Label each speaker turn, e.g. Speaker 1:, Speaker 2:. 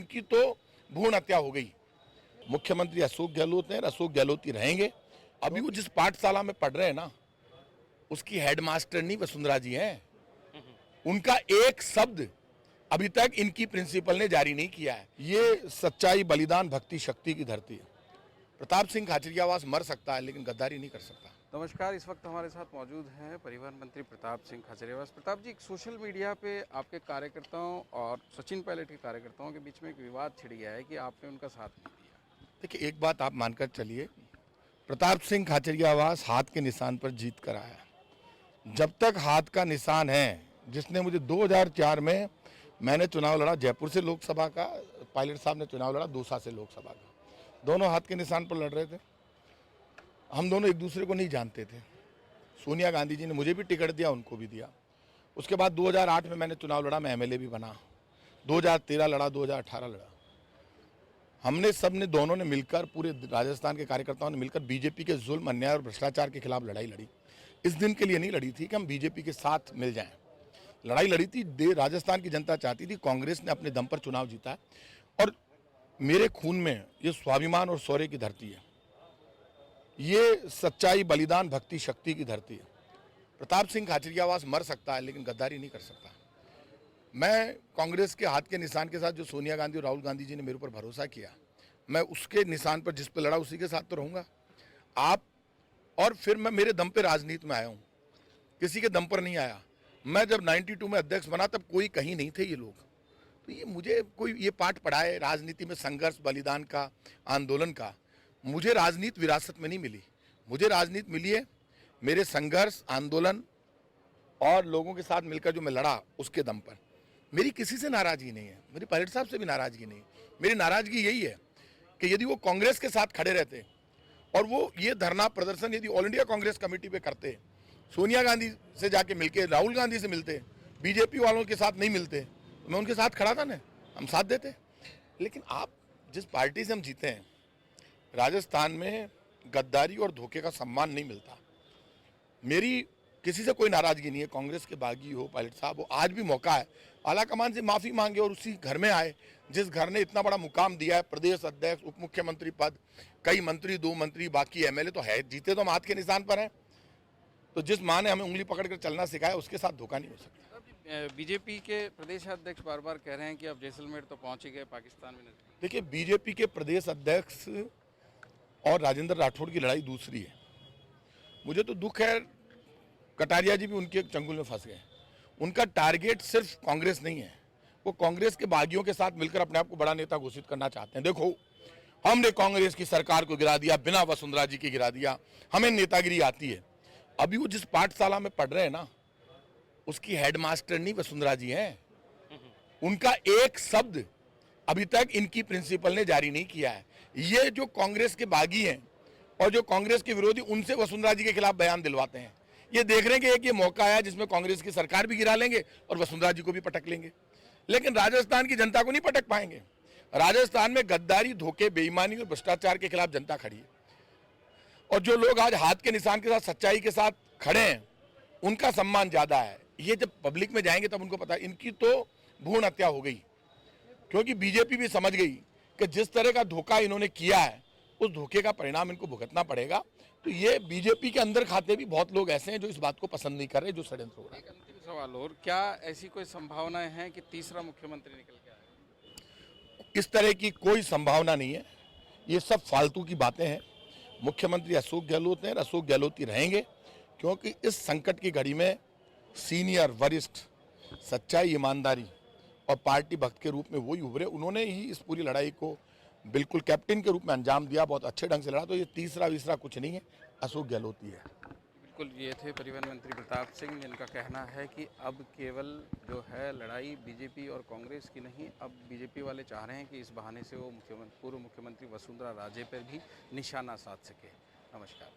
Speaker 1: की तो भ्रूण हत्या हो गई। मुख्यमंत्री अशोक गहलोत हैं, अशोक गहलोत ही रहेंगे। अभी वो जिस पाठशाला में पढ़ रहे हैं ना, उसकी हेडमास्टर नहीं वसुंधरा जी हैं। उनका एक शब्द अभी तक इनकी प्रिंसिपल ने जारी नहीं किया है। ये सच्चाई, बलिदान, भक्ति, शक्ति की धरती है। प्रताप सिंह खाचरियावास मर सकता है लेकिन गद्दारी नहीं कर सकता।
Speaker 2: नमस्कार, इस वक्त हमारे साथ मौजूद हैं परिवहन मंत्री प्रताप सिंह खाचरियावास। प्रताप जी, सोशल मीडिया पे आपके कार्यकर्ताओं और सचिन पायलट के कार्यकर्ताओं के बीच में एक विवाद छिड़ गया है कि आपने उनका साथ नहीं दिया।
Speaker 1: देखिए, एक बात आप मानकर चलिए, प्रताप सिंह खाचरियावास हाथ के निशान पर जीत कर आया। जब तक हाथ का निशान है, जिसने मुझे 2004 में मैंने चुनाव लड़ा जयपुर से लोकसभा का, पायलट साहब ने चुनाव लड़ा दौसा से लोकसभा का, दोनों हाथ के निशान पर लड़ रहे थे। हम दोनों एक दूसरे को नहीं जानते थे। सोनिया गांधी जी ने मुझे भी टिकट दिया, उनको भी दिया। उसके बाद 2008 में मैंने चुनाव लड़ा, मैं एमएलए भी बना। 2013 लड़ा, 2018 लड़ा। हमने सब ने, दोनों ने मिलकर, पूरे राजस्थान के कार्यकर्ताओं ने मिलकर बीजेपी के जुल्म, अन्याय और भ्रष्टाचार के खिलाफ लड़ाई लड़ी। इस दिन के लिए नहीं लड़ी थी कि हम बीजेपी के साथ मिल जाएं। लड़ाई लड़ी थी, राजस्थान की जनता चाहती थी, कांग्रेस ने अपने दम पर चुनाव जीता है और मेरे खून में ये स्वाभिमान और शौर्य की धरती है। ये सच्चाई, बलिदान, भक्ति, शक्ति की धरती है। प्रताप सिंह खाचरियावास मर सकता है लेकिन गद्दारी नहीं कर सकता। मैं कांग्रेस के हाथ के निशान के साथ, जो सोनिया गांधी और राहुल गांधी जी ने मेरे ऊपर भरोसा किया, मैं उसके निशान पर जिस पर लड़ा उसी के साथ तो रहूंगा। आप और फिर मैं मेरे दम पे राजनीति में आया हूं, किसी के दम पर नहीं आया। मैं जब 92 में अध्यक्ष बना तब कोई कहीं नहीं थे ये लोग। तो ये मुझे कोई ये पाठ पढ़ाए राजनीति में संघर्ष, बलिदान का, आंदोलन का। मुझे राजनीति विरासत में नहीं मिली, मुझे राजनीति मिली है मेरे संघर्ष, आंदोलन और लोगों के साथ मिलकर जो मैं लड़ा उसके दम पर। मेरी किसी से नाराजगी नहीं है, मेरी पायलट साहब से भी नाराजगी नहीं। मेरी नाराजगी यही है कि यदि वो कांग्रेस के साथ खड़े रहते और वो ये धरना प्रदर्शन यदि ऑल इंडिया कांग्रेस कमेटी पे करते, सोनिया गांधी से जाके मिलके, राहुल गांधी से मिलते, बीजेपी वालों के साथ नहीं मिलते, तो मैं उनके साथ खड़ा था ना, हम साथ देते। लेकिन आप जिस पार्टी से हम जीते हैं, राजस्थान में गद्दारी और धोखे का सम्मान नहीं मिलता। मेरी किसी से कोई नाराजगी नहीं है, कांग्रेस के बागी हो, पायलट साहब हो, आज भी मौका है आलाकमान से माफी मांगे और उसी घर में आए जिस घर ने इतना बड़ा मुकाम दिया है, प्रदेश अध्यक्ष, उप मुख्यमंत्री पद, कई मंत्री, 2 मंत्री, बाकी एमएलए तो है, जीते तो हम हाथ के निशान पर हैं। तो जिस माँ ने हमें उंगली पकड़कर चलना सिखाया, उसके साथ धोखा नहीं हो सकता।
Speaker 2: बीजेपी के प्रदेश अध्यक्ष बार बार कह रहे हैं कि अब जैसलमेर तो पहुंच ही गए, पाकिस्तान में नजदीक।
Speaker 1: देखिए, बीजेपी के प्रदेश अध्यक्ष और राजेंद्र राठौड़ की लड़ाई दूसरी है। मुझे तो दुख है, कटारिया जी भी उनके एक चंगुल में फंस गए। उनका टारगेट सिर्फ कांग्रेस नहीं है, वो कांग्रेस के बागियों के साथ मिलकर अपने आप को बड़ा नेता घोषित करना चाहते हैं। देखो, हमने कांग्रेस की सरकार को गिरा दिया, बिना वसुंधरा जी के गिरा दिया, हमें नेतागिरी आती है। अभी वो जिस पाठशाला में पढ़ रहे हैं ना, उसकी हेडमास्टर नहीं वसुंधरा जी हैं। उनका एक शब्द अभी तक इनकी प्रिंसिपल ने जारी नहीं किया है। ये जो कांग्रेस के बागी हैं और जो कांग्रेस के विरोधी, उनसे वसुंधरा जी के खिलाफ बयान दिलवाते हैं। ये देख रहे हैं कि एक ये मौका आया जिसमें कांग्रेस की सरकार भी गिरा लेंगे और वसुंधरा जी को भी पटक लेंगे। लेकिन राजस्थान की जनता को नहीं पटक पाएंगे। राजस्थान में गद्दारी, धोखे, बेईमानी और भ्रष्टाचार के खिलाफ जनता खड़ी है। और जो लोग आज हाथ के निशान के साथ, सच्चाई के साथ खड़े हैं, उनका सम्मान ज्यादा है। ये जब पब्लिक में जाएंगे तब उनको पता है इनकी तो भ्रूण हत्या हो गई। क्योंकि बीजेपी भी समझ गई कि जिस तरह का धोखा इन्होंने किया है, उस धोखे का परिणाम इनको भुगतना पड़ेगा। तो ये बीजेपी के अंदर खाते भी बहुत लोग ऐसे हैं जो इस बात को पसंद नहीं कर रहे, जो षड्यंत्र हो रहा है।
Speaker 2: एक अंतिम सवाल और, क्या ऐसी कोई संभावनाएं हैं कि तीसरा मुख्यमंत्री निकल के आए?
Speaker 1: इस तरह की कोई संभावना नहीं है, ये सब फालतू की बातें हैं। मुख्यमंत्री अशोक गहलोत हैं, अशोक गहलोत ही रहेंगे। क्योंकि इस संकट की घड़ी में सीनियर, वरिष्ठ, सच्चाई, ईमानदारी और पार्टी भक्त के रूप में वही उभरे। उन्होंने ही इस पूरी लड़ाई को बिल्कुल कैप्टन के रूप में अंजाम दिया, बहुत अच्छे ढंग से लड़ा। तो ये तीसरा वीसरा कुछ नहीं है, अशोक गहलोत ही है।
Speaker 2: बिल्कुल, ये थे परिवहन मंत्री प्रताप सिंह, जिनका कहना है कि अब केवल जो है लड़ाई बीजेपी और कांग्रेस की नहीं, अब बीजेपी वाले चाह रहे हैं कि इस बहाने से वो पूर्व मुख्यमंत्री वसुंधरा राजे पर भी निशाना साध सके। नमस्कार।